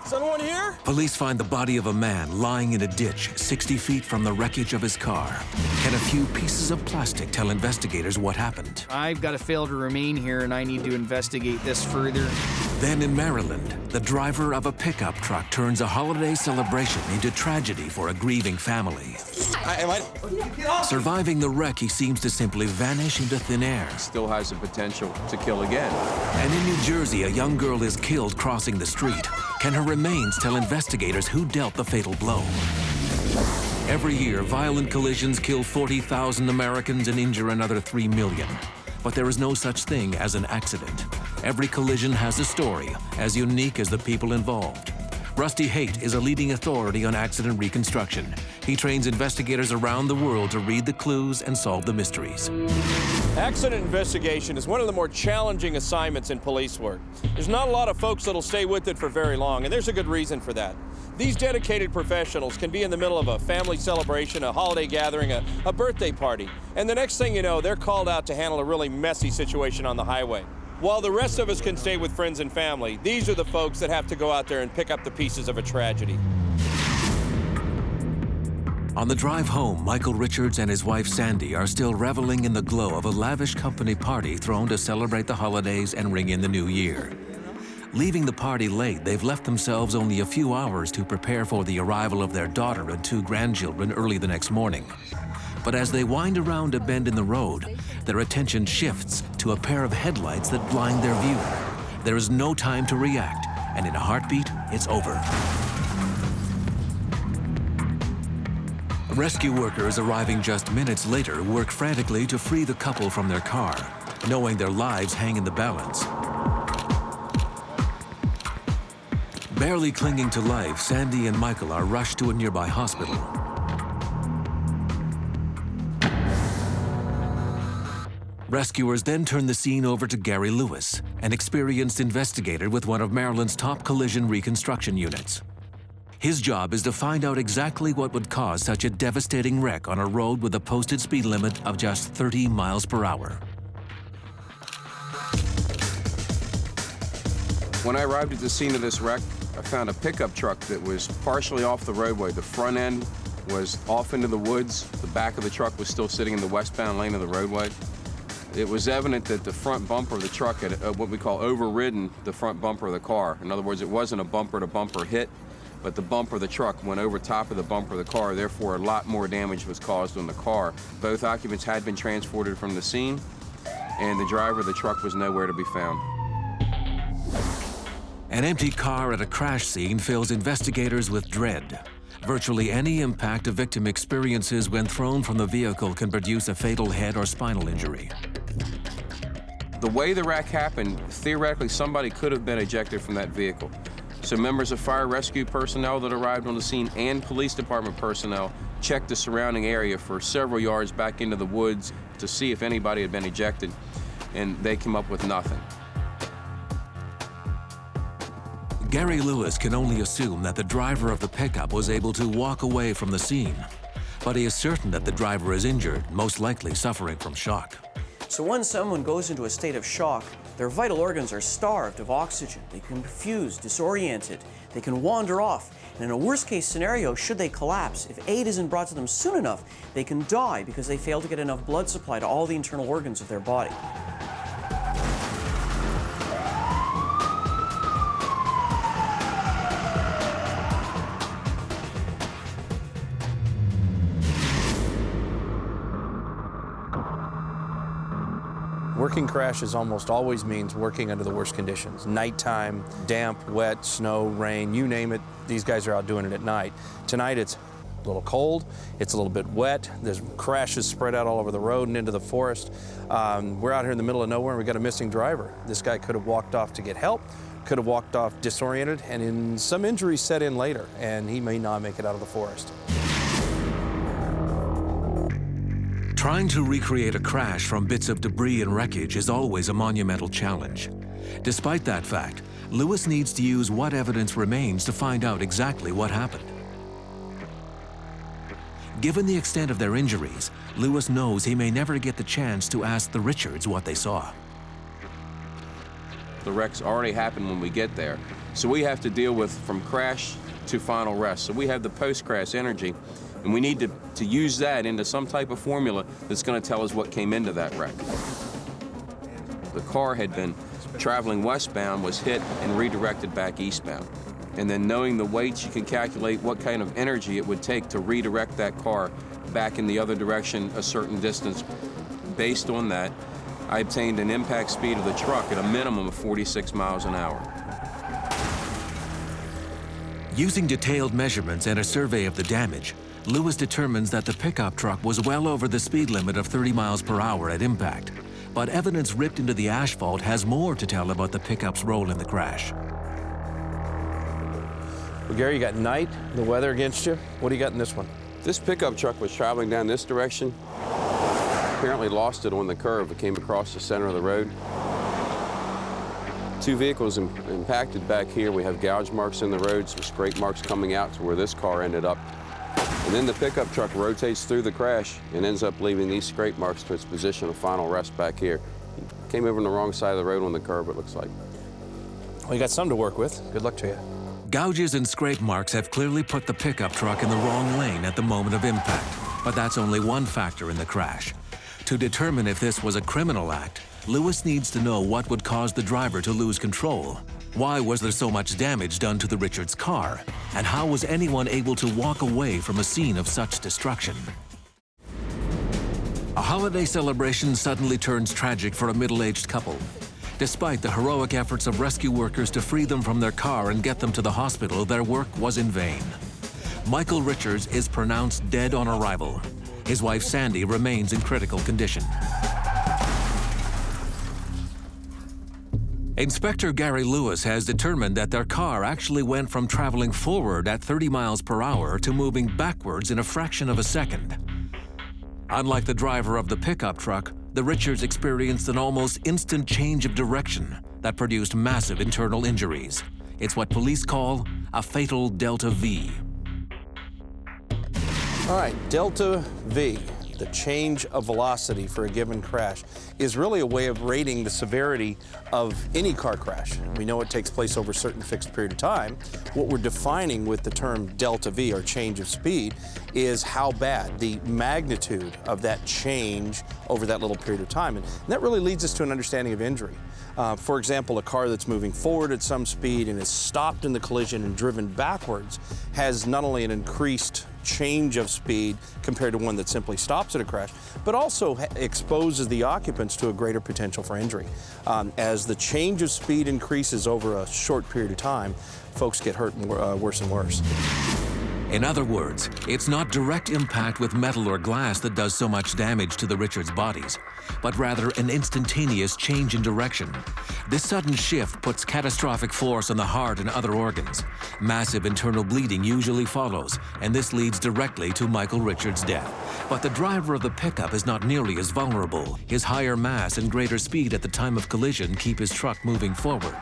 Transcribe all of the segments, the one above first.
Someone here? Police find the body of a man lying in a ditch 60 feet from the wreckage of his car. Can a few pieces of plastic tell investigators what happened? I've got to fail to remain here, and I need to investigate this further. Then in Maryland, the driver of a pickup truck turns a holiday celebration into tragedy for a grieving family. Surviving the wreck, he seems to simply vanish into thin air. Still has the potential to kill again. And in New Jersey, a young girl is killed crossing the street. Can her remains tell investigators who dealt the fatal blow? Every year, violent collisions kill 40,000 Americans and injure another 3 million. But there is no such thing as an accident. Every collision has a story, as unique as the people involved. Rusty Haight is a leading authority on accident reconstruction. He trains investigators around the world to read the clues and solve the mysteries. Accident investigation is one of the more challenging assignments in police work. There's not a lot of folks that'll stay with it for very long, and there's a good reason for that. These dedicated professionals can be in the middle of a family celebration, a holiday gathering, a birthday party, and the next thing you know, they're called out to handle a really messy situation on the highway. While the rest of us can stay with friends and family, these are the folks that have to go out there and pick up the pieces of a tragedy. On the drive home, Michael Richards and his wife Sandy are still reveling in the glow of a lavish company party thrown to celebrate the holidays and ring in the new year. Leaving the party late, they've left themselves only a few hours to prepare for the arrival of their daughter and 2 grandchildren early the next morning. But as they wind around a bend in the road, their attention shifts to a pair of headlights that blind their view. There is no time to react, and in a heartbeat, it's over. Rescue workers arriving just minutes later work frantically to free the couple from their car, knowing their lives hang in the balance. Barely clinging to life, Sandy and Michael are rushed to a nearby hospital. Rescuers then turn the scene over to Gary Lewis, an experienced investigator with one of Maryland's top collision reconstruction units. His job is to find out exactly what would cause such a devastating wreck on a road with a posted speed limit of just 30 miles per hour. When I arrived at the scene of this wreck, I found a pickup truck that was partially off the roadway. The front end was off into the woods. The back of the truck was still sitting in the westbound lane of the roadway. It was evident that the front bumper of the truck had what we call overridden the front bumper of the car. In other words, it wasn't a bumper-to-bumper hit, but the bumper of the truck went over top of the bumper of the car. Therefore, a lot more damage was caused on the car. Both occupants had been transported from the scene, and the driver of the truck was nowhere to be found. An empty car at a crash scene fills investigators with dread. Virtually any impact a victim experiences when thrown from the vehicle can produce a fatal head or spinal injury. The way the wreck happened, theoretically, somebody could have been ejected from that vehicle. So members of fire rescue personnel that arrived on the scene and police department personnel checked the surrounding area for several yards back into the woods to see if anybody had been ejected, and they came up with nothing. Gary Lewis can only assume that the driver of the pickup was able to walk away from the scene, but he is certain that the driver is injured, most likely suffering from shock. So when someone goes into a state of shock, their vital organs are starved of oxygen. They can be confused, disoriented, they can wander off. And in a worst-case scenario, should they collapse, if aid isn't brought to them soon enough, they can die because they fail to get enough blood supply to all the internal organs of their body. Working crashes almost always means working under the worst conditions. Nighttime, damp, wet, snow, rain, you name it, these guys are out doing it at night. Tonight it's a little cold, it's a little bit wet, there's crashes spread out all over the road and into the forest. We're out here in the middle of nowhere and we got a missing driver. This guy could have walked off to get help, could have walked off disoriented, and some injuries set in later, and he may not make it out of the forest. Trying to recreate a crash from bits of debris and wreckage is always a monumental challenge. Despite that fact, Lewis needs to use what evidence remains to find out exactly what happened. Given the extent of their injuries, Lewis knows he may never get the chance to ask the Richards what they saw. The wreck's already happened when we get there, so we have to deal with from crash to final rest. So we have the post-crash energy, and we need to use that into some type of formula that's going to tell us what came into that wreck. The car had been traveling westbound, was hit and redirected back eastbound. And then knowing the weights, you can calculate what kind of energy it would take to redirect that car back in the other direction a certain distance. Based on that, I obtained an impact speed of the truck at a minimum of 46 miles an hour. Using detailed measurements and a survey of the damage, Lewis determines that the pickup truck was well over the speed limit of 30 miles per hour at impact. But evidence ripped into the asphalt has more to tell about the pickup's role in the crash. Well, Gary, you got night, the weather against you. What do you got in this one? This pickup truck was traveling down this direction, apparently lost it on the curve. It came across the center of the road. Two vehicles impacted back here. We have gouge marks in the road, some scrape marks coming out to where this car ended up. And then the pickup truck rotates through the crash and ends up leaving these scrape marks to its position of final rest back here. Came over on the wrong side of the road on the curve, it looks like. Well, you got some to work with. Good luck to you. Gouges and scrape marks have clearly put the pickup truck in the wrong lane at the moment of impact, but that's only one factor in the crash. To determine if this was a criminal act, Lewis needs to know what would cause the driver to lose control. Why was there so much damage done to the Richards car? And how was anyone able to walk away from a scene of such destruction? A holiday celebration suddenly turns tragic for a middle-aged couple. Despite the heroic efforts of rescue workers to free them from their car and get them to the hospital, their work was in vain. Michael Richards is pronounced dead on arrival. His wife Sandy remains in critical condition. Inspector Gary Lewis has determined that their car actually went from traveling forward at 30 miles per hour to moving backwards in a fraction of a second. Unlike the driver of the pickup truck, the Richards experienced an almost instant change of direction that produced massive internal injuries. It's what police call a fatal Delta V. All right, Delta V, the change of velocity for a given crash, is really a way of rating the severity of any car crash. We know it takes place over a certain fixed period of time. What we're defining with the term Delta V, or change of speed, is how bad, the magnitude of that change over that little period of time. And that really leads us to an understanding of injury. For example, a car that's moving forward at some speed and is stopped in the collision and driven backwards has not only an increased change of speed compared to one that simply stops at a crash, but also exposes the occupants to a greater potential for injury. As the change of speed increases over a short period of time, folks get hurt worse and worse. In other words, it's not direct impact with metal or glass that does so much damage to the Richards bodies, but rather an instantaneous change in direction. This sudden shift puts catastrophic force on the heart and other organs. Massive internal bleeding usually follows, and this leads directly to Michael Richards' death. But the driver of the pickup is not nearly as vulnerable. His higher mass and greater speed at the time of collision keep his truck moving forward.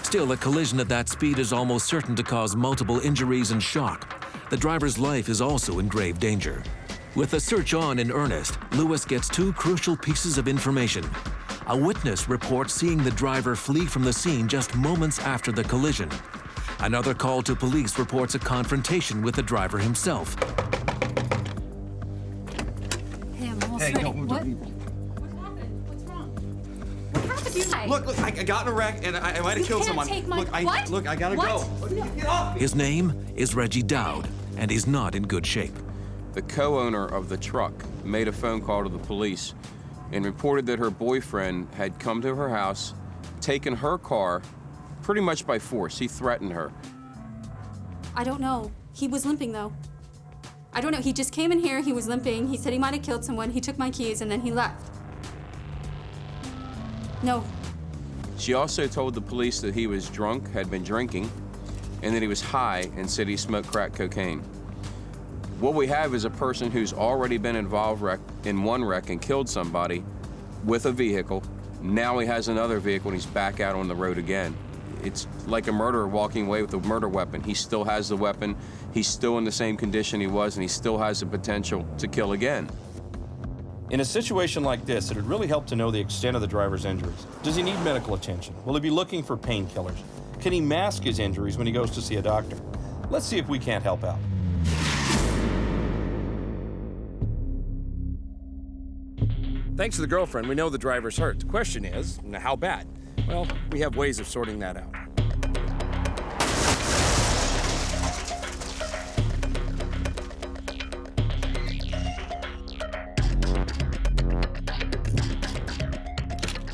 Still, a collision at that speed is almost certain to cause multiple injuries and shock. The driver's life is also in grave danger. With the search on in earnest, Lewis gets two crucial pieces of information. A witness reports seeing the driver flee from the scene just moments after the collision. Another call to police reports a confrontation with the driver himself. Hey, I'm almost ready. What? Look, I got in a wreck and I might have killed someone. Look, I gotta go. Get off! His name is Reggie Dowd, and he's not in good shape. The co-owner of the truck made a phone call to the police and reported that her boyfriend had come to her house, taken her car, pretty much by force. He threatened her. I don't know. He was limping, though. I don't know. He just came in here. He was limping. He said he might have killed someone. He took my keys, and then he left. No. She also told the police that he was drunk, had been drinking, and that he was high and said he smoked crack cocaine. What we have is a person who's already been involved in one wreck and killed somebody with a vehicle. Now he has another vehicle and he's back out on the road again. It's like a murderer walking away with a murder weapon. He still has the weapon, he's still in the same condition he was, and he still has the potential to kill again. In a situation like this, it would really help to know the extent of the driver's injuries. Does he need medical attention? Will he be looking for painkillers? Can he mask his injuries when he goes to see a doctor? Let's see if we can't help out. Thanks to the girlfriend, we know the driver's hurt. The question is, how bad? Well, we have ways of sorting that out.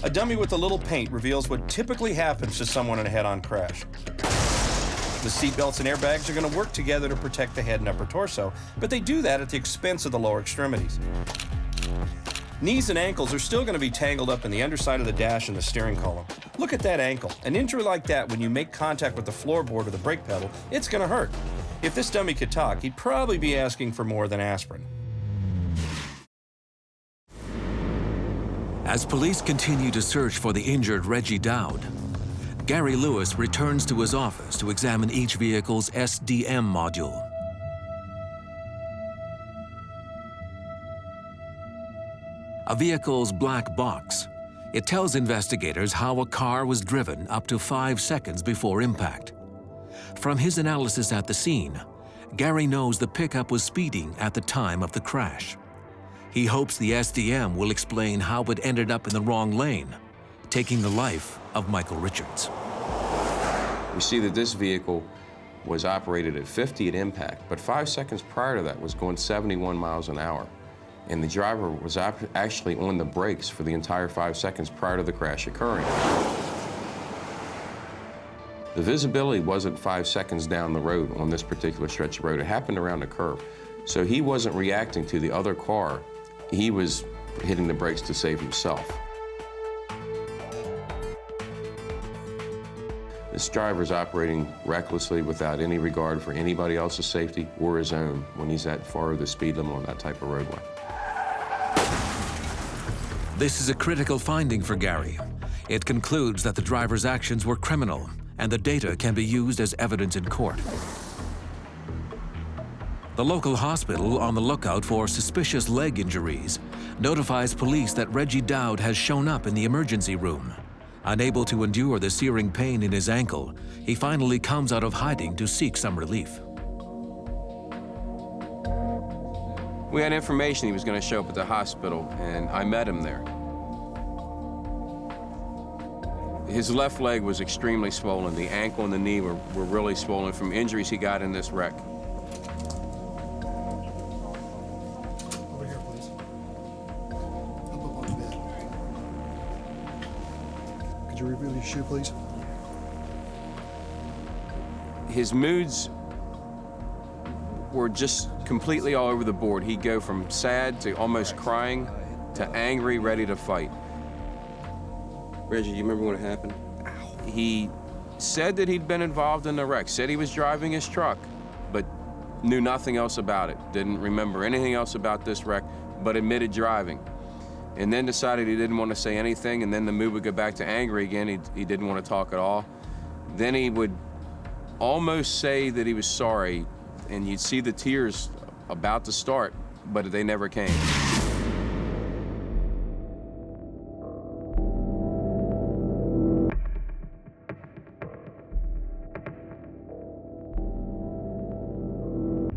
A dummy with a little paint reveals what typically happens to someone in a head-on crash. The seatbelts and airbags are going to work together to protect the head and upper torso, but they do that at the expense of the lower extremities. Knees and ankles are still going to be tangled up in the underside of the dash and the steering column. Look at that ankle. An injury like that, when you make contact with the floorboard or the brake pedal, it's going to hurt. If this dummy could talk, he'd probably be asking for more than aspirin. As police continue to search for the injured Reggie Dowd, Gary Lewis returns to his office to examine each vehicle's SDM module. A vehicle's black box. It tells investigators how a car was driven up to 5 seconds before impact. From his analysis at the scene, Gary knows the pickup was speeding at the time of the crash. He hopes the SDM will explain how it ended up in the wrong lane, taking the life of Michael Richards. We see that this vehicle was operated at 50 at impact, but 5 seconds prior to that was going 71 miles an hour. And the driver was actually on the brakes for the entire 5 seconds prior to the crash occurring. The visibility wasn't 5 seconds down the road on this particular stretch of road. It happened around a curve. So he wasn't reacting to the other car. He was hitting the brakes to save himself. This driver's operating recklessly without any regard for anybody else's safety or his own when he's that far over the speed limit on that type of roadway. This is a critical finding for Gary. It concludes that the driver's actions were criminal, and the data can be used as evidence in court. The local hospital, on the lookout for suspicious leg injuries, notifies police that Reggie Dowd has shown up in the emergency room. Unable to endure the searing pain in his ankle, he finally comes out of hiding to seek some relief. We had information he was going to show up at the hospital, and I met him there. His left leg was extremely swollen. The ankle and the knee were really swollen from injuries he got in this wreck. Over here, please. Up on the bed. Could you reveal your shoe, please? His moods were just completely all over the board. He'd go from sad to almost crying to angry, ready to fight. Reggie, you remember what happened? Ow. He said that he'd been involved in the wreck, said he was driving his truck, but knew nothing else about it. Didn't remember anything else about this wreck, but admitted driving. And then decided he didn't want to say anything, and then the mood would go back to angry again. He didn't want to talk at all. Then he would almost say that he was sorry, and you'd see the tears about to start, but they never came.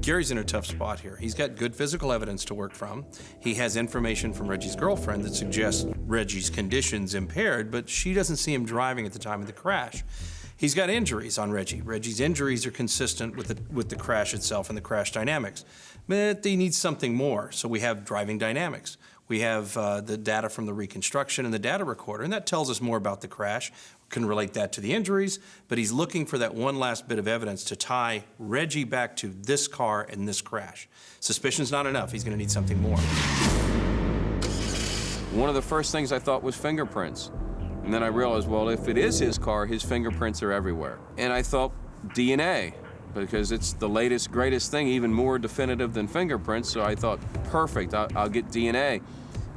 Gary's in a tough spot here. He's got good physical evidence to work from. He has information from Reggie's girlfriend that suggests Reggie's condition's impaired, but she doesn't see him driving at the time of the crash. He's got injuries on Reggie. Reggie's injuries are consistent with the crash itself and the crash dynamics, but they need something more. So we have driving dynamics. We have the data from the Reconstruction and the data recorder, and that tells us more about the crash. We can relate that to the injuries, but he's looking for that one last bit of evidence to tie Reggie back to this car and this crash. Suspicion's not enough. He's going to need something more. One of the first things I thought was fingerprints. And then I realized, well, if it is his car, his fingerprints are everywhere. And I thought DNA. because it's the latest, greatest thing, even more definitive than fingerprints. So I thought, perfect, I'll get DNA.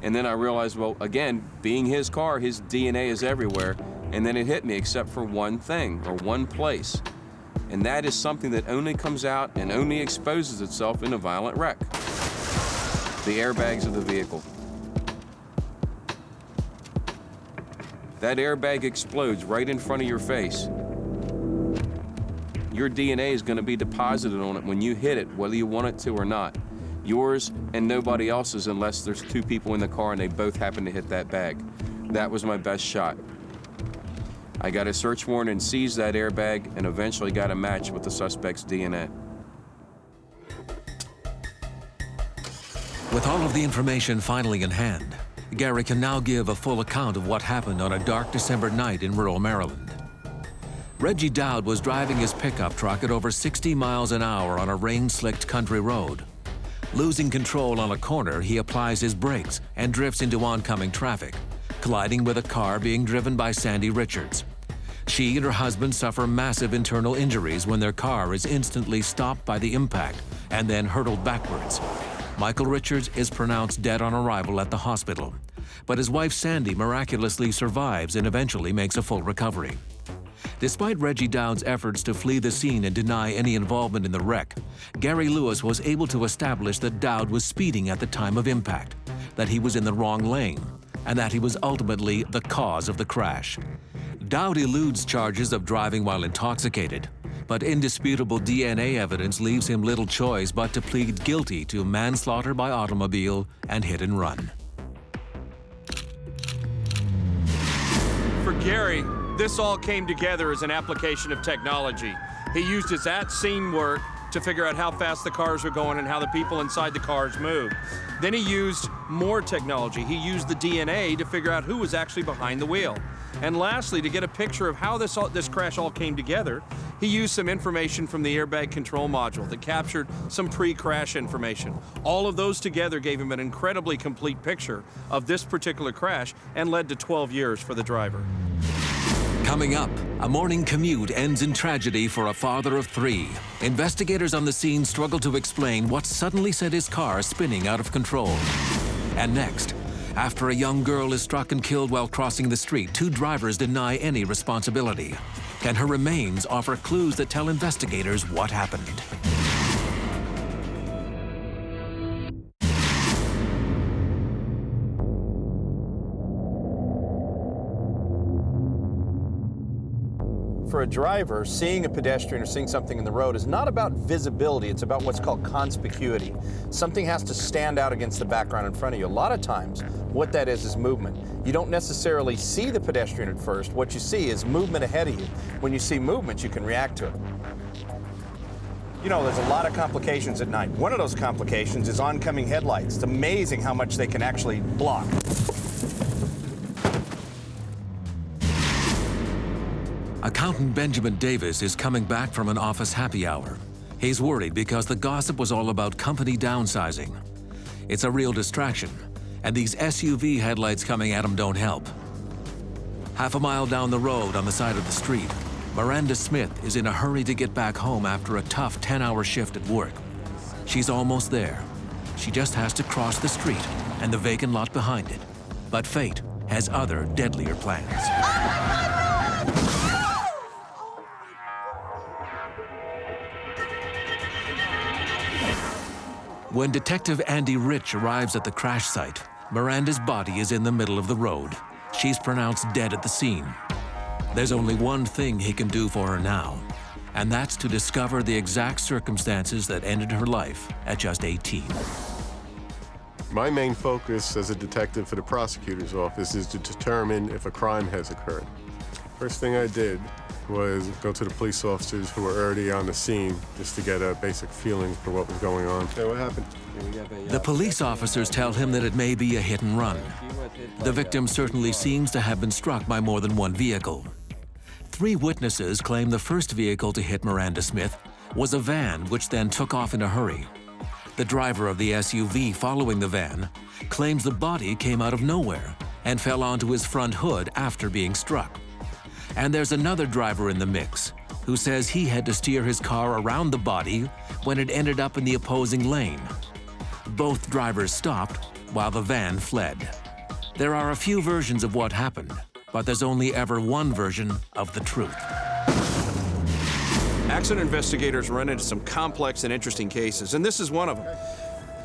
And then I realized, well, again, being his car, his DNA is everywhere. And then it hit me, except for one thing, or one place. And that is something that only comes out and only exposes itself in a violent wreck. The airbags of the vehicle. That airbag explodes right in front of your face. Your DNA is going to be deposited on it when you hit it, whether you want it to or not. Yours and nobody else's, unless there's two people in the car and they both happen to hit that bag. That was my best shot. I got a search warrant and seized that airbag and eventually got a match with the suspect's DNA. With all of the information finally in hand, Gary can now give a full account of what happened on a dark December night in rural Maryland. Reggie Dowd was driving his pickup truck at over 60 miles an hour on a rain-slicked country road. Losing control on a corner, he applies his brakes and drifts into oncoming traffic, colliding with a car being driven by Sandy Richards. She and her husband suffer massive internal injuries when their car is instantly stopped by the impact and then hurtled backwards. Michael Richards is pronounced dead on arrival at the hospital, but his wife Sandy miraculously survives and eventually makes a full recovery. Despite Reggie Dowd's efforts to flee the scene and deny any involvement in the wreck, Gary Lewis was able to establish that Dowd was speeding at the time of impact, that he was in the wrong lane, and that he was ultimately the cause of the crash. Dowd eludes charges of driving while intoxicated, but indisputable DNA evidence leaves him little choice but to plead guilty to manslaughter by automobile and hit and run. For Gary, this all came together as an application of technology. He used his at-scene work to figure out how fast the cars were going and how the people inside the cars moved. Then he used more technology. He used the DNA to figure out who was actually behind the wheel. And lastly, to get a picture of how this crash all came together, he used some information from the airbag control module that captured some pre-crash information. All of those together gave him an incredibly complete picture of this particular crash and led to 12 years for the driver. Coming up, a morning commute ends in tragedy for a father of three. Investigators on the scene struggle to explain what suddenly sent his car spinning out of control. And next, after a young girl is struck and killed while crossing the street, two drivers deny any responsibility. Can her remains offer clues that tell investigators what happened? For a driver, seeing a pedestrian or seeing something in the road is not about visibility, it's about what's called conspicuity. Something has to stand out against the background in front of you. A lot of times, what that is movement. You don't necessarily see the pedestrian at first. What you see is movement ahead of you. When you see movement, you can react to it. You know, there's a lot of complications at night. One of those complications is oncoming headlights. It's amazing how much they can actually block. Accountant Benjamin Davis is coming back from an office happy hour. He's worried because the gossip was all about company downsizing. It's a real distraction, and these SUV headlights coming at him don't help. Half a mile down the road on the side of the street, Miranda Smith is in a hurry to get back home after a tough 10-hour shift at work. She's almost there. She just has to cross the street and the vacant lot behind it. But fate has other deadlier plans. When Detective Andy Rich arrives at the crash site, Miranda's body is in the middle of the road. She's pronounced dead at the scene. There's only one thing he can do for her now, and that's to discover the exact circumstances that ended her life at just 18. My main focus as a detective for the prosecutor's office is to determine if a crime has occurred. First thing I did was go to the police officers who were already on the scene just to get a basic feeling for what was going on. Okay, what happened? The police officers tell him that it may be a hit and run. The victim certainly seems to have been struck by more than one vehicle. 3 witnesses claim the first vehicle to hit Miranda Smith was a van which then took off in a hurry. The driver of the SUV following the van claims the body came out of nowhere and fell onto his front hood after being struck. And there's another driver in the mix who says he had to steer his car around the body when it ended up in the opposing lane. Both drivers stopped while the van fled. There are a few versions of what happened, but there's only ever one version of the truth. Accident investigators run into some complex and interesting cases, and this is one of them.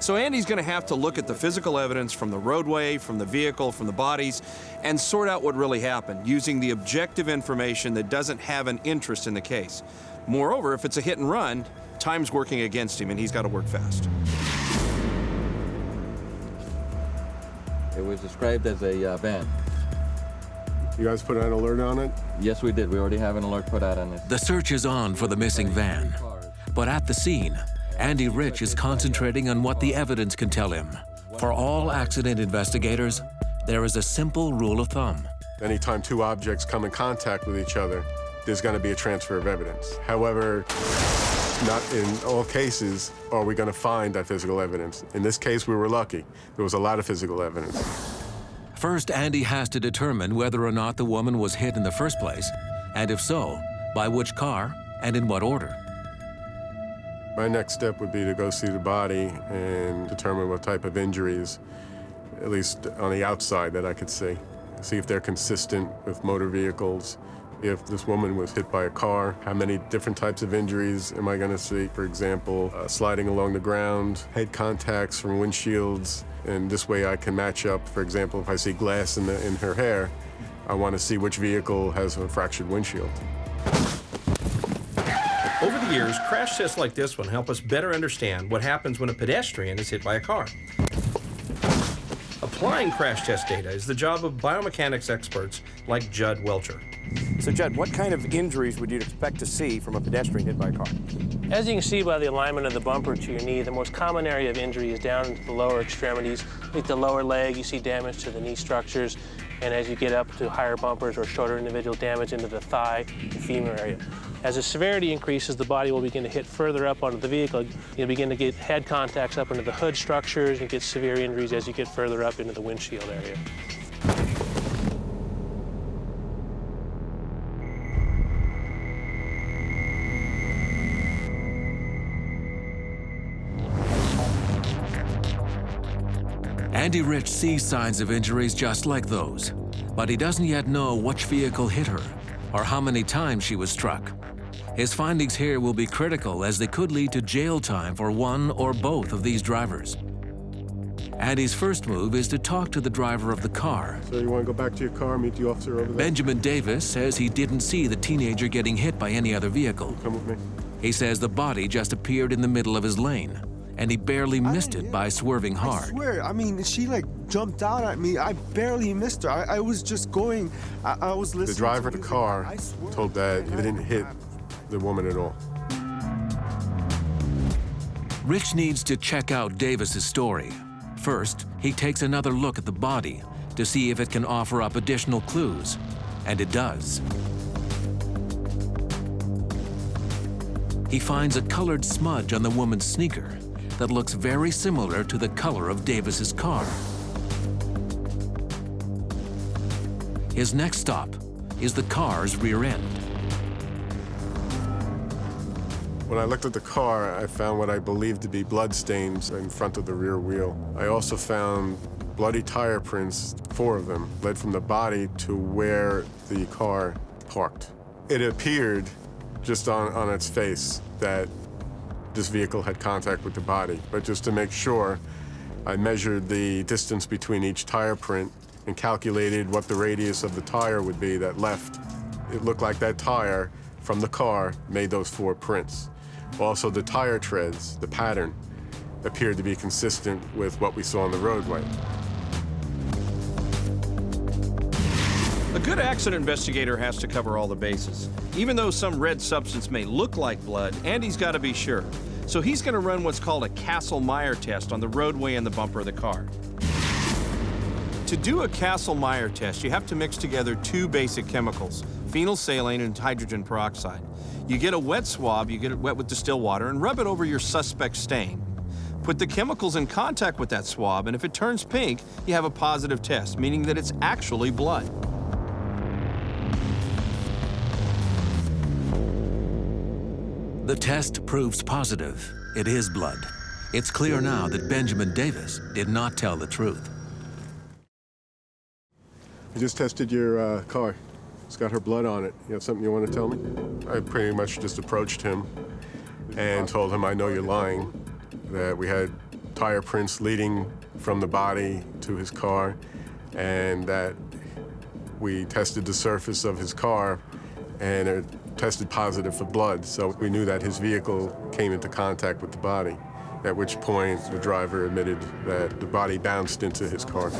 So Andy's going to have to look at the physical evidence from the roadway, from the vehicle, from the bodies, and sort out what really happened using the objective information that doesn't have an interest in the case. Moreover, if it's a hit and run, time's working against him and he's got to work fast. It was described as a van. You guys put an alert on it? Yes, we did. We already have an alert put out on it. The search is on for the missing van, but at the scene, Andy Rich is concentrating on what the evidence can tell him. For all accident investigators, there is a simple rule of thumb. Anytime two objects come in contact with each other, there's going to be a transfer of evidence. However, not in all cases are we going to find that physical evidence. In this case, we were lucky. There was a lot of physical evidence. First, Andy has to determine whether or not the woman was hit in the first place, and if so, by which car and in what order. My next step would be to go see the body and determine what type of injuries, at least on the outside, that I could see. See if they're consistent with motor vehicles. If this woman was hit by a car, how many different types of injuries am I going to see? For example, sliding along the ground, head contacts from windshields, and this way I can match up. For example, if I see glass in her hair, I want to see which vehicle has a fractured windshield. Over the years, crash tests like this one help us better understand what happens when a pedestrian is hit by a car. Applying crash test data is the job of biomechanics experts like Judd Welcher. So Judd, what kind of injuries would you expect to see from a pedestrian hit by a car? As you can see by the alignment of the bumper to your knee, the most common area of injury is down into the lower extremities. With the lower leg, you see damage to the knee structures, and as you get up to higher bumpers or shorter individual damage into the thigh and femur area. As the severity increases, the body will begin to hit further up onto the vehicle. You'll begin to get head contacts up into the hood structures and get severe injuries as you get further up into the windshield area. Andy Rich sees signs of injuries just like those, but he doesn't yet know which vehicle hit her or how many times she was struck. His findings here will be critical as they could lead to jail time for one or both of these drivers. Andy's first move is to talk to the driver of the car. So you want to go back to your car, meet the officer over there? Benjamin Davis says he didn't see the teenager getting hit by any other vehicle. Come with me. He says the body just appeared in the middle of his lane, and he barely missed it by swerving hard. I swear, I mean, she like jumped out at me. I barely missed her. I was just going, I was listening. The driver of the car told Dad he didn't hit the woman at all. Rich needs to check out Davis's story. First, he takes another look at the body to see if it can offer up additional clues, and it does. He finds a colored smudge on the woman's sneaker that looks very similar to the color of Davis's car. His next stop is the car's rear end. When I looked at the car, I found what I believed to be blood stains in front of the rear wheel. I also found bloody tire prints, 4 of them, led from the body to where the car parked. It appeared just on its face that this vehicle had contact with the body. But just to make sure, I measured the distance between each tire print and calculated what the radius of the tire would be that left. It looked like that tire from the car made those 4 prints. Also, the tire treads, the pattern, appeared to be consistent with what we saw on the roadway. A good accident investigator has to cover all the bases. Even though some red substance may look like blood, Andy's got to be sure. So he's going to run what's called a Kastle-Meyer test on the roadway and the bumper of the car. To do a Kastle-Meyer test, you have to mix together 2 basic chemicals, phenylsaline and hydrogen peroxide. You get a wet swab, you get it wet with distilled water, and rub it over your suspect stain. Put the chemicals in contact with that swab, and if it turns pink, you have a positive test, meaning that it's actually blood. The test proves positive. It is blood. It's clear now that Benjamin Davis did not tell the truth. I just tested your car. It's got her blood on it. You have something you want to tell me? I pretty much just approached him and told him, I know you're lying, that we had tire prints leading from the body to his car, and that we tested the surface of his car, and it tested positive for blood, so we knew that his vehicle came into contact with the body, at which point the driver admitted that the body bounced into his car.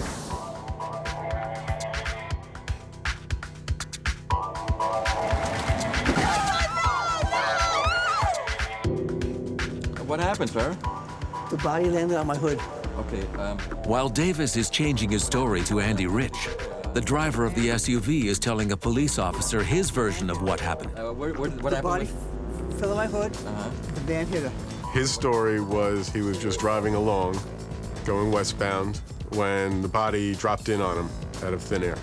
What happened, sir? The body landed on my hood. Okay, While Davis is changing his story to Andy Rich, the driver of the SUV is telling a police officer his version of what happened. what happened? Body fell on my hood. The van hit her. His story was he was just driving along, going westbound, when the body dropped in on him out of thin air.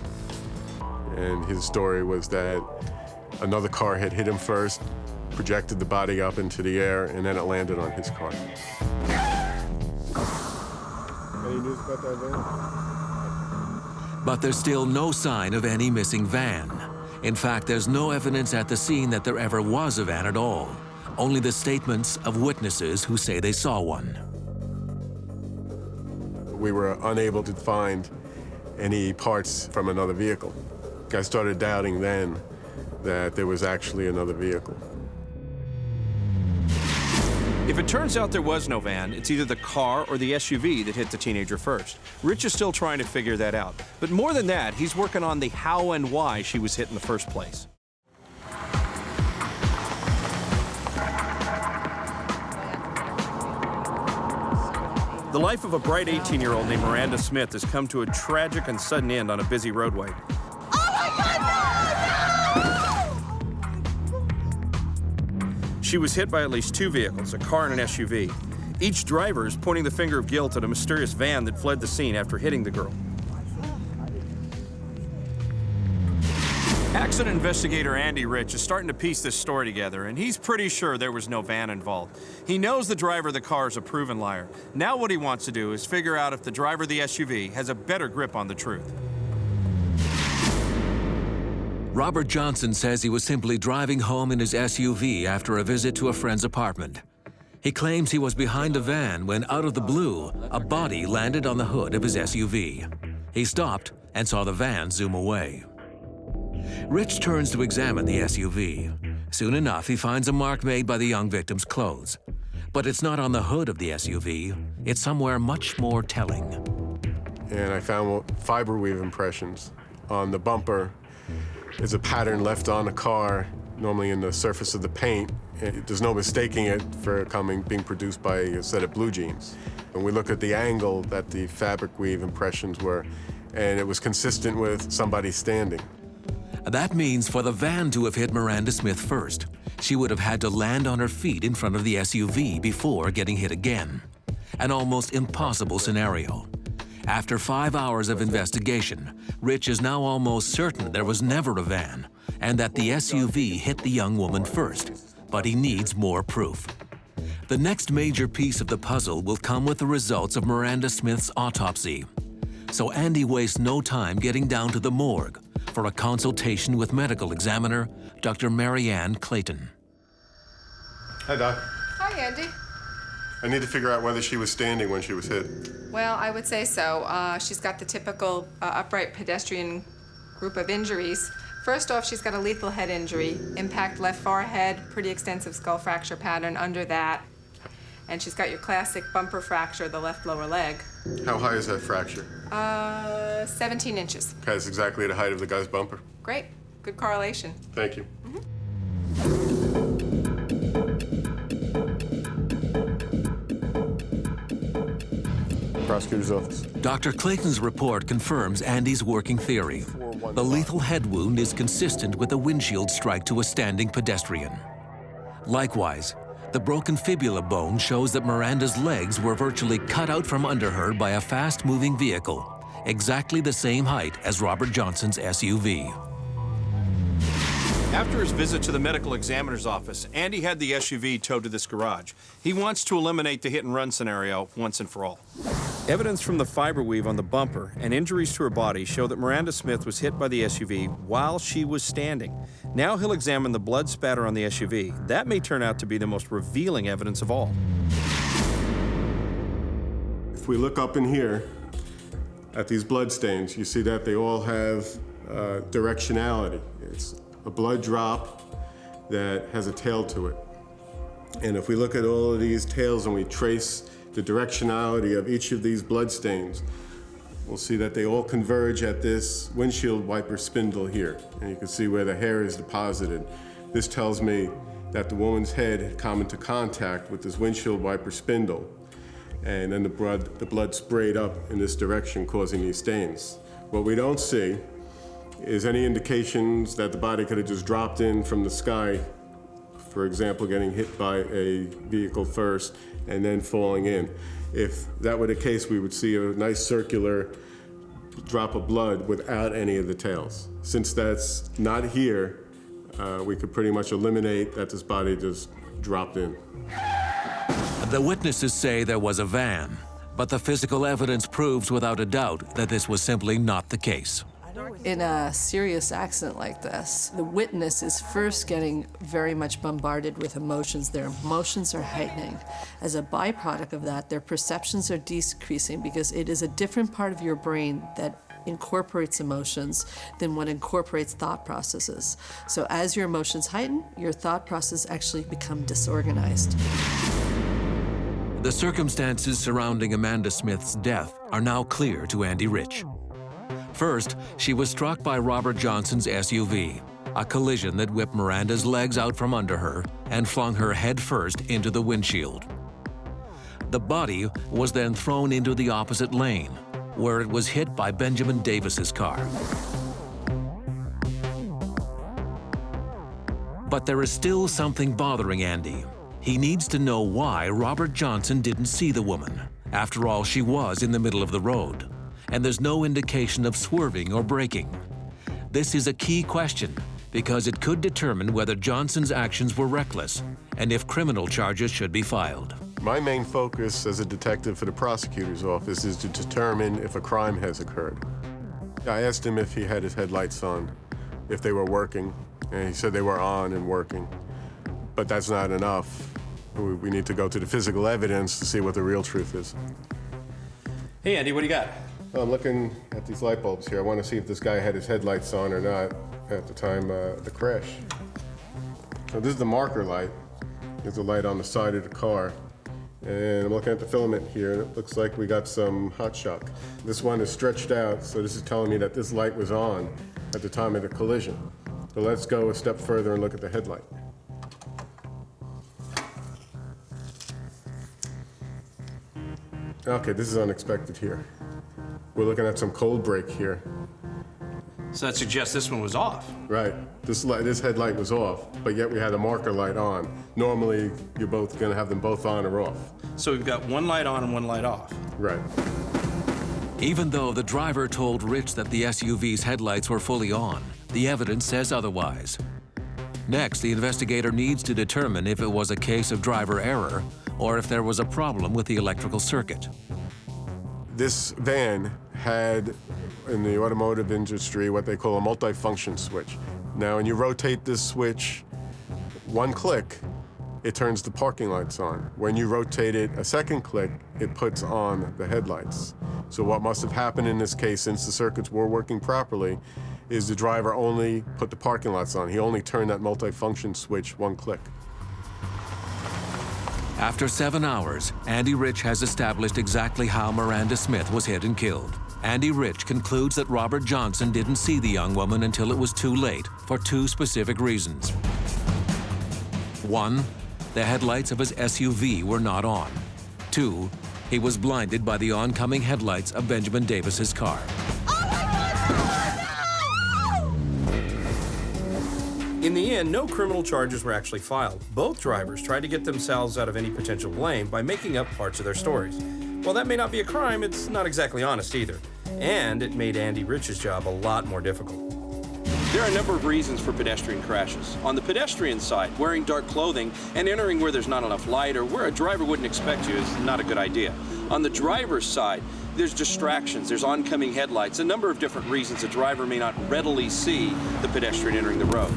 And his story was that another car had hit him first, projected the body up into the air, and then it landed on his car. Any news about that van? But there's still no sign of any missing van. In fact, there's no evidence at the scene that there ever was a van at all. Only the statements of witnesses who say they saw one. We were unable to find any parts from another vehicle. I started doubting then that there was actually another vehicle. If it turns out there was no van, it's either the car or the SUV that hit the teenager first. Rich is still trying to figure that out. But more than that, he's working on the how and why she was hit in the first place. The life of a bright 18-year-old named Miranda Smith has come to a tragic and sudden end on a busy roadway. She was hit by at least two vehicles, a car and an SUV. Each driver is pointing the finger of guilt at a mysterious van that fled the scene after hitting the girl. Accident investigator Andy Rich is starting to piece this story together, and he's pretty sure there was no van involved. He knows the driver of the car is a proven liar. Now what he wants to do is figure out if the driver of the SUV has a better grip on the truth. Robert Johnson says he was simply driving home in his SUV after a visit to a friend's apartment. He claims he was behind a van when, out of the blue, a body landed on the hood of his SUV. He stopped and saw the van zoom away. Rich turns to examine the SUV. Soon enough, he finds a mark made by the young victim's clothes. But it's not on the hood of the SUV. It's somewhere much more telling. And I found fiber weave impressions on the bumper. There's a pattern left on the car, normally in the surface of the paint. There's no mistaking it for being produced by a set of blue jeans. And we look at the angle that the fabric weave impressions were, and it was consistent with somebody standing. That means for the van to have hit Miranda Smith first, she would have had to land on her feet in front of the SUV before getting hit again. An almost impossible scenario. After 5 hours of investigation, Rich is now almost certain there was never a van and that the SUV hit the young woman first, but he needs more proof. The next major piece of the puzzle will come with the results of Miranda Smith's autopsy. So Andy wastes no time getting down to the morgue for a consultation with medical examiner Dr. Marianne Clayton. Hi, Doc. Hi, Andy. I need to figure out whether she was standing when she was hit. Well, I would say so. She's got the typical upright pedestrian group of injuries. First off, she's got a lethal head injury, impact left forehead, pretty extensive skull fracture pattern under that. And she's got your classic bumper fracture, the left lower leg. How high is that fracture? 17 inches. Okay, it's exactly the height of the guy's bumper. Great. Good correlation. Thank you. Prosecutor's office. Dr. Clayton's report confirms Andy's working theory. The lethal head wound is consistent with a windshield strike to a standing pedestrian. Likewise, the broken fibula bone shows that Miranda's legs were virtually cut out from under her by a fast-moving vehicle, exactly the same height as Robert Johnson's SUV. After his visit to the medical examiner's office, Andy had the SUV towed to this garage. He wants to eliminate the hit-and-run scenario once and for all. Evidence from the fiber weave on the bumper and injuries to her body show that Miranda Smith was hit by the SUV while she was standing. Now he'll examine the blood spatter on the SUV. That may turn out to be the most revealing evidence of all. If we look up in here at these blood stains, you see that they all have directionality. It's a blood drop that has a tail to it. And if we look at all of these tails and we trace the directionality of each of these blood stains, we'll see that they all converge at this windshield wiper spindle here. And you can see where the hair is deposited. This tells me that the woman's head had come into contact with this windshield wiper spindle, and then the blood sprayed up in this direction, causing these stains. What we don't see is any indications that the body could have just dropped in from the sky, for example, getting hit by a vehicle first and then falling in. If that were the case, we would see a nice circular drop of blood without any of the tails. Since that's not here, we could pretty much eliminate that this body just dropped in. The witnesses say there was a van, but the physical evidence proves without a doubt that this was simply not the case. In a serious accident like this, the witness is first getting very much bombarded with emotions. Their emotions are heightening. As a byproduct of that, their perceptions are decreasing because it is a different part of your brain that incorporates emotions than what incorporates thought processes. So as your emotions heighten, your thought process actually become disorganized. The circumstances surrounding Amanda Smith's death are now clear to Andy Rich. First, she was struck by Robert Johnson's SUV, a collision that whipped Miranda's legs out from under her and flung her head first into the windshield. The body was then thrown into the opposite lane, where it was hit by Benjamin Davis's car. But there is still something bothering Andy. He needs to know why Robert Johnson didn't see the woman. After all, she was in the middle of the road, and there's no indication of swerving or braking. This is a key question because it could determine whether Johnson's actions were reckless and if criminal charges should be filed. My main focus as a detective for the prosecutor's office is to determine if a crime has occurred. I asked him if he had his headlights on, if they were working, and he said they were on and working. But that's not enough. We need to go to the physical evidence to see what the real truth is. Hey, Andy, what do you got? I'm looking at these light bulbs here. I want to see if this guy had his headlights on or not at the time of the crash. So this is the marker light. There's a light on the side of the car. And I'm looking at the filament here, and it looks like we got some hot shock. This one is stretched out, so this is telling me that this light was on at the time of the collision. So let's go a step further and look at the headlight. Okay, this is unexpected here. We're looking at some cold break here. So that suggests this one was off. Right. This headlight was off, but yet we had a marker light on. Normally, you're both going to have them both on or off. So we've got one light on and one light off. Right. Even though the driver told Rich that the SUV's headlights were fully on, the evidence says otherwise. Next, the investigator needs to determine if it was a case of driver error or if there was a problem with the electrical circuit. This van had, in the automotive industry, what they call a multifunction switch. Now, when you rotate this switch one click, it turns the parking lights on. When you rotate it a second click, it puts on the headlights. So what must have happened in this case, since the circuits were working properly, is the driver only put the parking lights on. He only turned that multifunction switch one click. After 7 hours, Andy Rich has established exactly how Miranda Smith was hit and killed. Andy Rich concludes that Robert Johnson didn't see the young woman until it was too late for 2 specific reasons. 1, the headlights of his SUV were not on. 2, he was blinded by the oncoming headlights of Benjamin Davis's car. In the end, no criminal charges were actually filed. Both drivers tried to get themselves out of any potential blame by making up parts of their stories. While that may not be a crime, it's not exactly honest either. And it made Andy Rich's job a lot more difficult. There are a number of reasons for pedestrian crashes. On the pedestrian side, wearing dark clothing and entering where there's not enough light or where a driver wouldn't expect you is not a good idea. On the driver's side, there's distractions, there's oncoming headlights, a number of different reasons a driver may not readily see the pedestrian entering the road.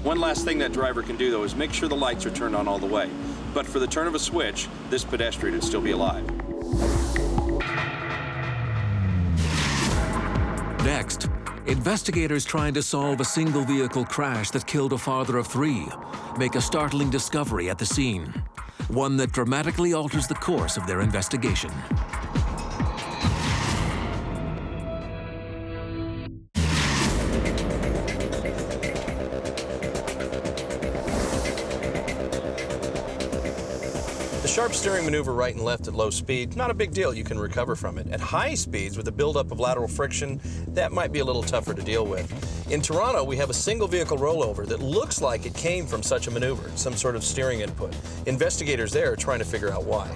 One last thing that driver can do, though, is make sure the lights are turned on all the way. But for the turn of a switch, this pedestrian would still be alive. Next, investigators trying to solve a single vehicle crash that killed a father of 3 make a startling discovery at the scene, one that dramatically alters the course of their investigation. The sharp steering maneuver right and left at low speed, not a big deal, you can recover from it. At high speeds, with the buildup of lateral friction, that might be a little tougher to deal with. In Toronto, we have a single vehicle rollover that looks like it came from such a maneuver, some sort of steering input. Investigators there are trying to figure out why.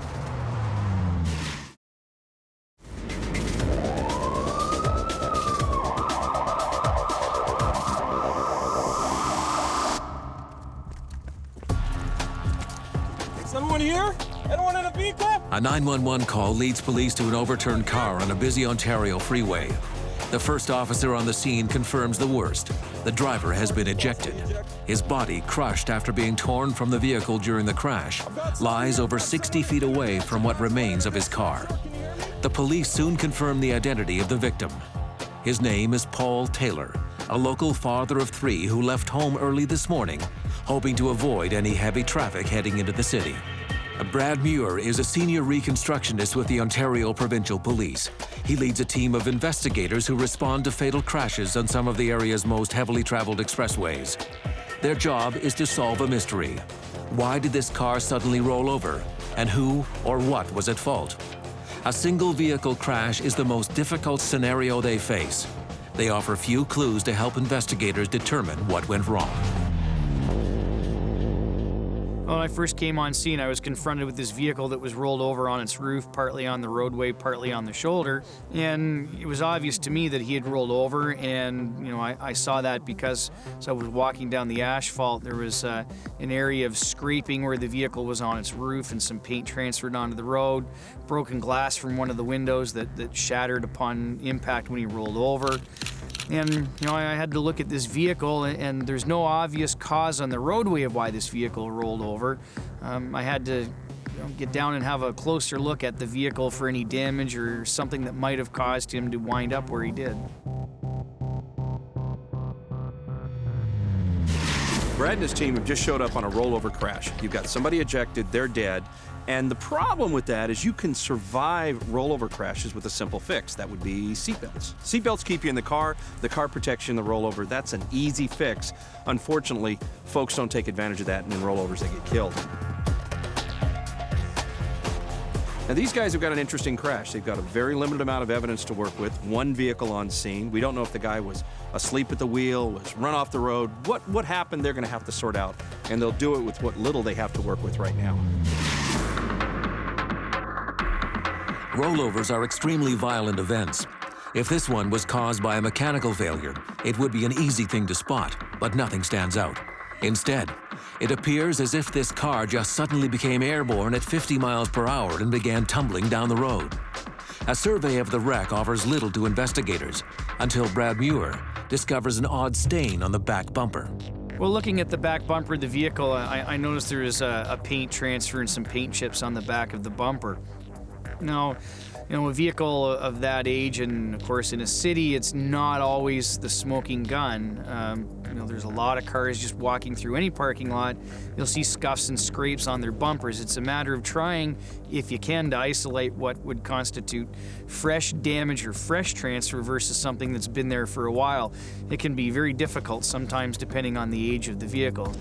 Someone here? Anyone in a vehicle? A 911 call leads police to an overturned car on a busy Ontario freeway. The first officer on the scene confirms the worst. The driver has been ejected. His body, crushed after being torn from the vehicle during the crash, lies over 60 feet away from what remains of his car. The police soon confirm the identity of the victim. His name is Paul Taylor, a local father of 3 who left home early this morning, hoping to avoid any heavy traffic heading into the city. Brad Muir is a senior reconstructionist with the Ontario Provincial Police. He leads a team of investigators who respond to fatal crashes on some of the area's most heavily traveled expressways. Their job is to solve a mystery. Why did this car suddenly roll over? And who or what was at fault? A single vehicle crash is the most difficult scenario they face. They offer few clues to help investigators determine what went wrong. When I first came on scene, I was confronted with this vehicle that was rolled over on its roof, partly on the roadway, partly on the shoulder. And it was obvious to me that he had rolled over, and I saw that because as I was walking down the asphalt, there was an area of scraping where the vehicle was on its roof and some paint transferred onto the road, broken glass from one of the windows that shattered upon impact when he rolled over. And, I had to look at this vehicle, and there's no obvious cause on the roadway of why this vehicle rolled over. I had to get down and have a closer look at the vehicle for any damage or something that might have caused him to wind up where he did. Brad and his team have just showed up on a rollover crash. You've got somebody ejected, they're dead. And the problem with that is you can survive rollover crashes with a simple fix. That would be seatbelts. Seatbelts keep you in the car protects you in the rollover. That's an easy fix. Unfortunately, folks don't take advantage of that, and in rollovers they get killed. Now, these guys have got an interesting crash. They've got a very limited amount of evidence to work with, one vehicle on scene. We don't know if the guy was asleep at the wheel, was run off the road. What happened, they're gonna have to sort out, and they'll do it with what little they have to work with right now. Rollovers are extremely violent events. If this one was caused by a mechanical failure, it would be an easy thing to spot, but nothing stands out. Instead, it appears as if this car just suddenly became airborne at 50 miles per hour and began tumbling down the road. A survey of the wreck offers little to investigators until Brad Muir discovers an odd stain on the back bumper. Well, looking at the back bumper of the vehicle, I noticed there is a paint transfer and some paint chips on the back of the bumper. Now, a vehicle of that age, and of course in a city, it's not always the smoking gun. There's a lot of cars just walking through any parking lot. You'll see scuffs and scrapes on their bumpers. It's a matter of trying, if you can, to isolate what would constitute fresh damage or fresh transfer versus something that's been there for a while. It can be very difficult sometimes depending on the age of the vehicle.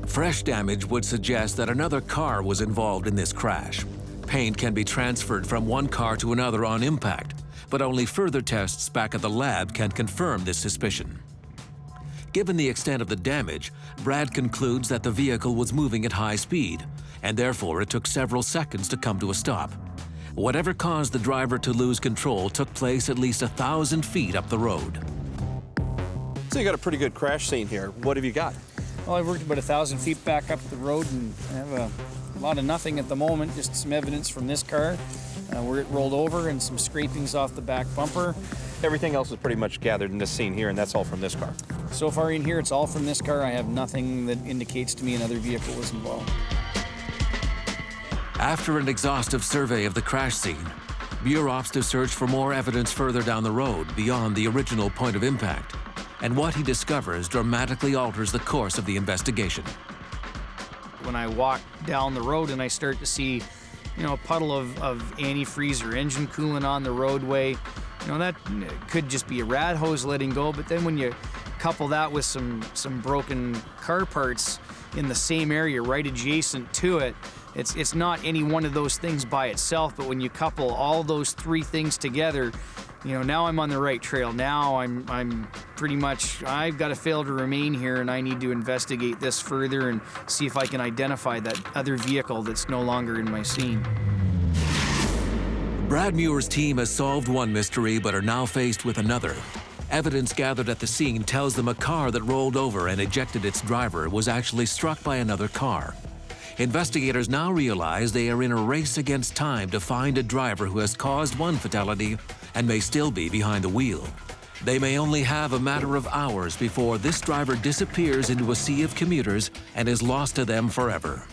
Fresh damage would suggest that another car was involved in this crash. Paint can be transferred from one car to another on impact, but only further tests back at the lab can confirm this suspicion. Given the extent of the damage, Brad concludes that the vehicle was moving at high speed, and therefore it took several seconds to come to a stop. Whatever caused the driver to lose control took place at least 1,000 feet up the road. So you got a pretty good crash scene here. What have you got? Well, I've worked about 1,000 feet back up the road, and I have a lot of nothing at the moment, just some evidence from this car where it rolled over and some scrapings off the back bumper. Everything else is pretty much gathered in this scene here, and that's all from this car. So far in here, it's all from this car. I have nothing that indicates to me another vehicle was involved. After an exhaustive survey of the crash scene, Bureau opts to search for more evidence further down the road beyond the original point of impact. And what he discovers dramatically alters the course of the investigation. When I walk down the road and I start to see, a puddle of antifreeze or engine coolant on the roadway, that could just be a rad hose letting go. But then when you couple that with some broken car parts in the same area right adjacent to it, it's not any one of those things by itself. But when you couple all those three things together, now I'm on the right trail. Now I'm pretty much, I've got to fail to remain here, and I need to investigate this further and see if I can identify that other vehicle that's no longer in my scene. Brad Muir's team has solved one mystery but are now faced with another. Evidence gathered at the scene tells them a car that rolled over and ejected its driver was actually struck by another car. Investigators now realize they are in a race against time to find a driver who has caused one fatality and may still be behind the wheel. They may only have a matter of hours before this driver disappears into a sea of commuters and is lost to them forever.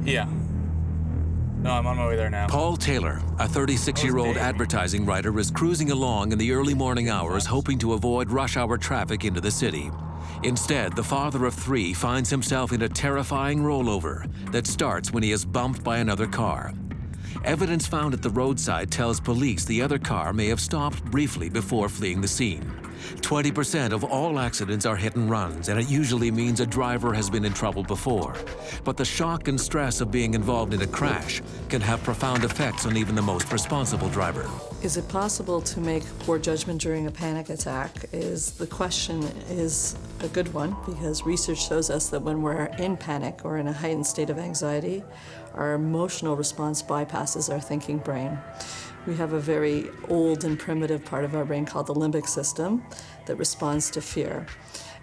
Yeah. No, I'm on my way there now. Paul Taylor, a 36-year-old advertising writer, is cruising along in the early morning hours hoping to avoid rush hour traffic into the city. Instead, the father of three finds himself in a terrifying rollover that starts when he is bumped by another car. Evidence found at the roadside tells police the other car may have stopped briefly before fleeing the scene. 20% of all accidents are hit and runs, and it usually means a driver has been in trouble before. But the shock and stress of being involved in a crash can have profound effects on even the most responsible driver. Is it possible to make poor judgment during a panic attack? The question is a good one, because research shows us that when we're in panic or in a heightened state of anxiety, our emotional response bypasses our thinking brain. We have a very old and primitive part of our brain called the limbic system that responds to fear.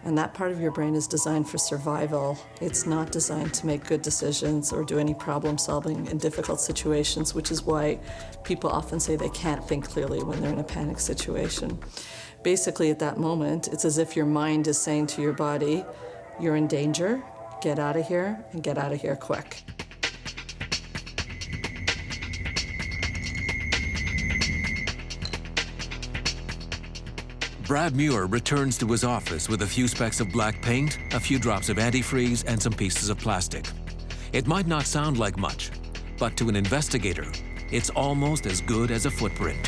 And that part of your brain is designed for survival. It's not designed to make good decisions or do any problem solving in difficult situations, which is why people often say they can't think clearly when they're in a panic situation. Basically, at that moment, it's as if your mind is saying to your body, you're in danger, get out of here, and get out of here quick. Brad Muir returns to his office with a few specks of black paint, a few drops of antifreeze, and some pieces of plastic. It might not sound like much, but to an investigator, it's almost as good as a footprint.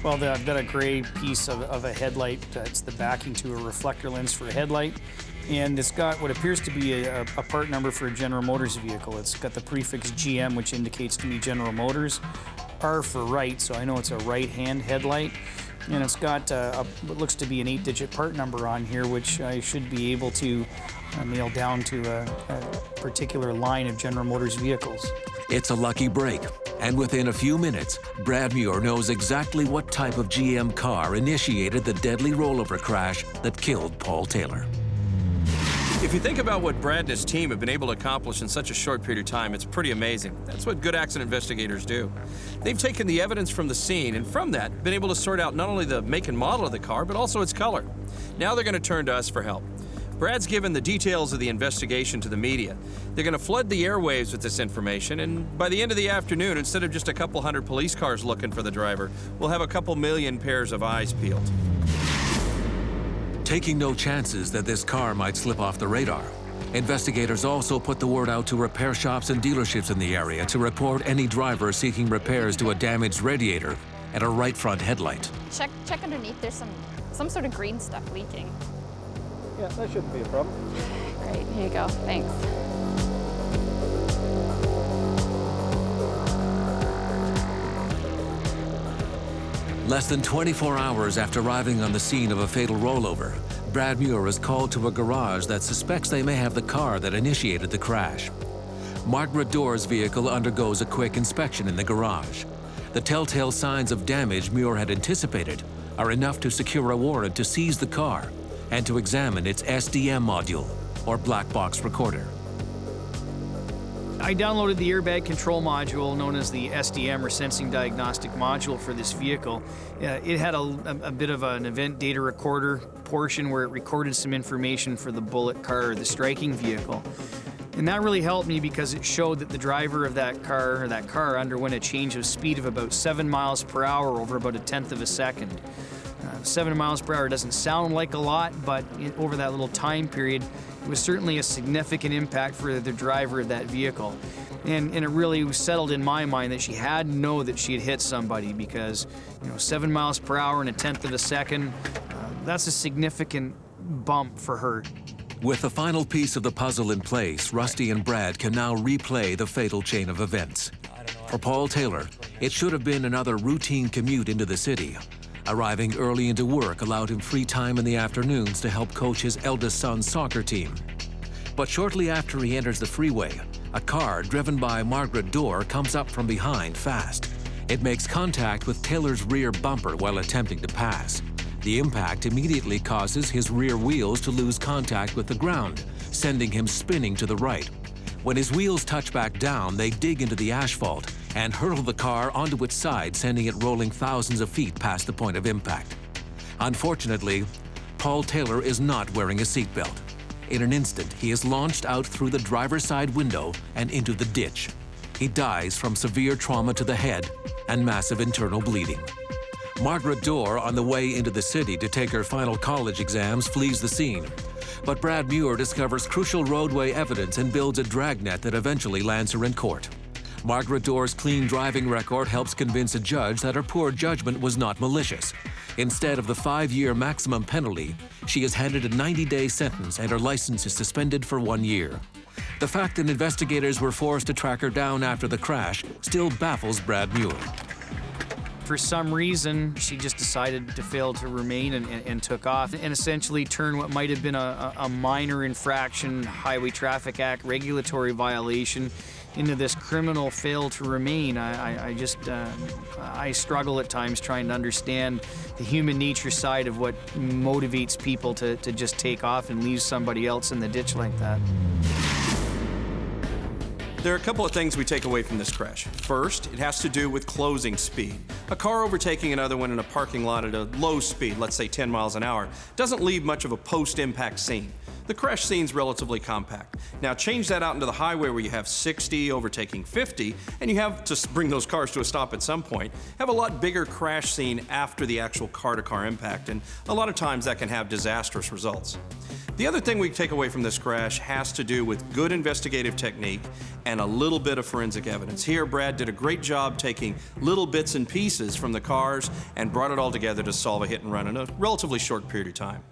Well, I've got a gray piece of a headlight. It's the backing to a reflector lens for a headlight. And it's got what appears to be a part number for a General Motors vehicle. It's got the prefix GM, which indicates to me General Motors. R for right, so I know it's a right-hand headlight. And it's got what looks to be an 8-digit part number on here, which I should be able to nail down to a particular line of General Motors vehicles. It's a lucky break, and within a few minutes, Brad Muir knows exactly what type of GM car initiated the deadly rollover crash that killed Paul Taylor. If you think about what Brad and his team have been able to accomplish in such a short period of time, it's pretty amazing. That's what good accident investigators do. They've taken the evidence from the scene, and from that, been able to sort out not only the make and model of the car, but also its color. Now they're going to turn to us for help. Brad's given the details of the investigation to the media. They're going to flood the airwaves with this information, and by the end of the afternoon, instead of just a couple hundred police cars looking for the driver, we'll have a couple million pairs of eyes peeled. Taking no chances that this car might slip off the radar, investigators also put the word out to repair shops and dealerships in the area to report any driver seeking repairs to a damaged radiator and a right front headlight. Check underneath. There's some sort of green stuff leaking. Yeah, that shouldn't be a problem. Great, here you go. Thanks. Less than 24 hours after arriving on the scene of a fatal rollover, Brad Muir is called to a garage that suspects they may have the car that initiated the crash. Margaret Dorr's vehicle undergoes a quick inspection in the garage. The telltale signs of damage Muir had anticipated are enough to secure a warrant to seize the car and to examine its SDM module, or black box recorder. I downloaded the airbag control module known as the SDM, or Sensing Diagnostic Module, for this vehicle. It had a bit of an event data recorder portion where it recorded some information for the bullet car, or the striking vehicle. And that really helped me because it showed that the driver of that car underwent a change of speed of about 7 miles per hour over about 1/10 of a second. 7 miles per hour doesn't sound like a lot, but over that little time period, it was certainly a significant impact for the driver of that vehicle. And it really settled in my mind that she had to know that she had hit somebody, because 7 miles per hour in 1/10 of a second, that's a significant bump for her. With the final piece of the puzzle in place, Rusty and Brad can now replay the fatal chain of events. For Paul Taylor, it should have been another routine commute into the city. Arriving early into work allowed him free time in the afternoons to help coach his eldest son's soccer team. But shortly after he enters the freeway, a car driven by Margaret Dorr comes up from behind fast. It makes contact with Taylor's rear bumper while attempting to pass. The impact immediately causes his rear wheels to lose contact with the ground, sending him spinning to the right. When his wheels touch back down, they dig into the asphalt and hurl the car onto its side, sending it rolling thousands of feet past the point of impact. Unfortunately, Paul Taylor is not wearing a seatbelt. In an instant, he is launched out through the driver's side window and into the ditch. He dies from severe trauma to the head and massive internal bleeding. Margaret Dorr, on the way into the city to take her final college exams, flees the scene. But Brad Muir discovers crucial roadway evidence and builds a dragnet that eventually lands her in court. Margaret Dorr's clean driving record helps convince a judge that her poor judgment was not malicious. Instead of the 5-year maximum penalty, she is handed a 90-day sentence and her license is suspended for 1 year. The fact that investigators were forced to track her down after the crash still baffles Brad Muir. For some reason, she just decided to fail to remain and took off, and essentially turned what might have been a minor infraction, Highway Traffic Act regulatory violation, into this criminal fail to remain. I struggle at times trying to understand the human nature side of what motivates people to just take off and leave somebody else in the ditch like that. There are a couple of things we take away from this crash. First, it has to do with closing speed. A car overtaking another one in a parking lot at a low speed, let's say 10 miles an hour, doesn't leave much of a post-impact scene. The crash scene's relatively compact. Now change that out into the highway where you have 60 overtaking 50, and you have to bring those cars to a stop at some point. Have a lot bigger crash scene after the actual car-to-car impact, and a lot of times that can have disastrous results. The other thing we take away from this crash has to do with good investigative technique and a little bit of forensic evidence. Here, Brad did a great job taking little bits and pieces from the cars and brought it all together to solve a hit and run in a relatively short period of time.